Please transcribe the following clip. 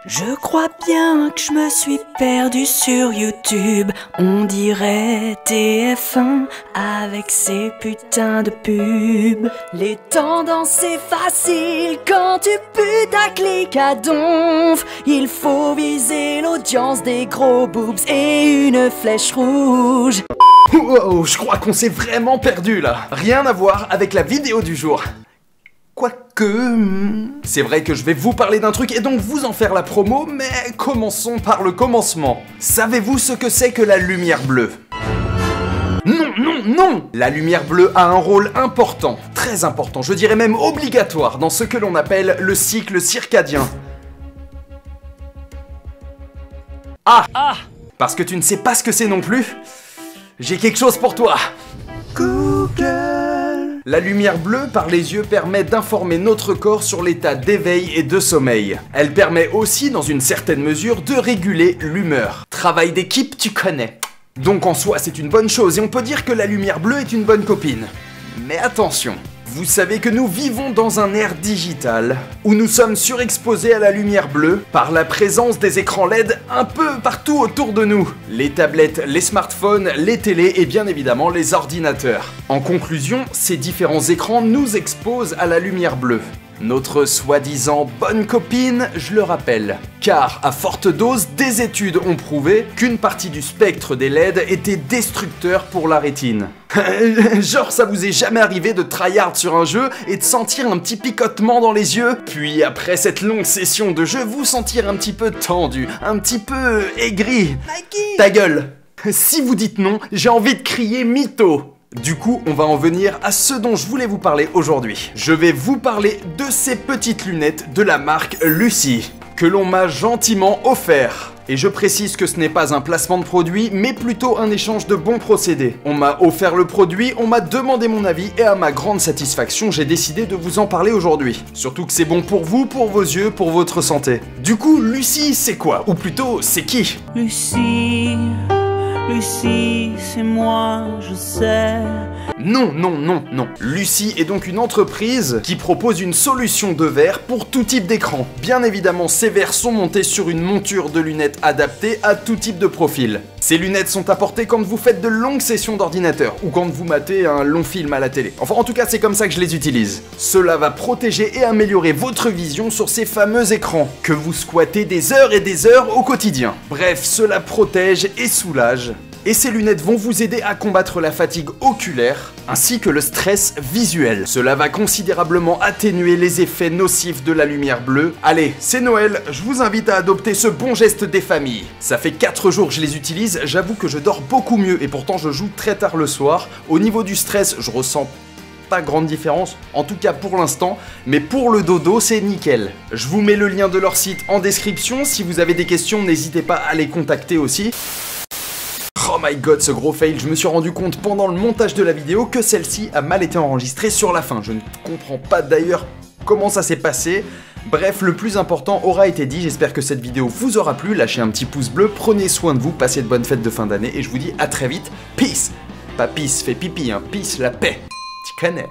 Je crois bien que je me suis perdu sur YouTube. On dirait TF1 avec ses putains de pubs. Les tendances c'est facile quand tu putaclic à donf. Il faut viser l'audience des gros boobs et une flèche rouge. Wow, je crois qu'on s'est vraiment perdu là. Rien à voir avec la vidéo du jour. Quoique... c'est vrai que je vais vous parler d'un truc et donc vous en faire la promo, mais commençons par le commencement. Savez-vous ce que c'est que la lumière bleue ? Non, non, non! La lumière bleue a un rôle important, très important, je dirais même obligatoire, dans ce que l'on appelle le cycle circadien. Ah! Parce que tu ne sais pas ce que c'est non plus? J'ai quelque chose pour toi! Google! La lumière bleue par les yeux permet d'informer notre corps sur l'état d'éveil et de sommeil. Elle permet aussi, dans une certaine mesure, de réguler l'humeur. Travail d'équipe, tu connais. Donc en soi, c'est une bonne chose et on peut dire que la lumière bleue est une bonne copine. Mais attention, vous savez que nous vivons dans un ère digital où nous sommes surexposés à la lumière bleue par la présence des écrans LED un peu partout autour de nous. Les tablettes, les smartphones, les télés et bien évidemment les ordinateurs. En conclusion, ces différents écrans nous exposent à la lumière bleue. Notre soi-disant bonne copine, je le rappelle. Car à forte dose, des études ont prouvé qu'une partie du spectre des LED était destructeur pour la rétine. Genre ça vous est jamais arrivé de tryhard sur un jeu et de sentir un petit picotement dans les yeux, puis après cette longue session de jeu, vous sentir un petit peu tendu, un petit peu aigri. Mikey. Ta gueule. Si vous dites non, j'ai envie de crier mytho. Du coup, on va en venir à ce dont je voulais vous parler aujourd'hui. Je vais vous parler de ces petites lunettes de la marque Lucy, que l'on m'a gentiment offert. Et je précise que ce n'est pas un placement de produit, mais plutôt un échange de bons procédés. On m'a offert le produit, on m'a demandé mon avis, et à ma grande satisfaction, j'ai décidé de vous en parler aujourd'hui. Surtout que c'est bon pour vous, pour vos yeux, pour votre santé. Du coup, Lucy, c'est quoi? Ou plutôt, c'est qui? Lucy, c'est moi, je sais. Non, non, non, non. Lucy est donc une entreprise qui propose une solution de verre pour tout type d'écran. Bien évidemment, ces verres sont montés sur une monture de lunettes adaptée à tout type de profil. Ces lunettes sont apportées quand vous faites de longues sessions d'ordinateur ou quand vous matez un long film à la télé. Enfin, en tout cas, c'est comme ça que je les utilise. Cela va protéger et améliorer votre vision sur ces fameux écrans que vous squattez des heures et des heures au quotidien. Bref, cela protège et soulage. Et ces lunettes vont vous aider à combattre la fatigue oculaire ainsi que le stress visuel. Cela va considérablement atténuer les effets nocifs de la lumière bleue. Allez, c'est Noël, je vous invite à adopter ce bon geste des familles. Ça fait 4 jours que je les utilise, j'avoue que je dors beaucoup mieux et pourtant je joue très tard le soir. Au niveau du stress, je ressens pas grande différence, en tout cas pour l'instant, mais pour le dodo c'est nickel. Je vous mets le lien de leur site en description, si vous avez des questions n'hésitez pas à les contacter aussi. Oh my god, ce gros fail, je me suis rendu compte pendant le montage de la vidéo que celle-ci a mal été enregistrée sur la fin. Je ne comprends pas d'ailleurs comment ça s'est passé. Bref, le plus important aura été dit, j'espère que cette vidéo vous aura plu. Lâchez un petit pouce bleu, prenez soin de vous, passez de bonnes fêtes de fin d'année et je vous dis à très vite. Peace. Pas peace, fait pipi, hein, peace, la paix. Tu connais.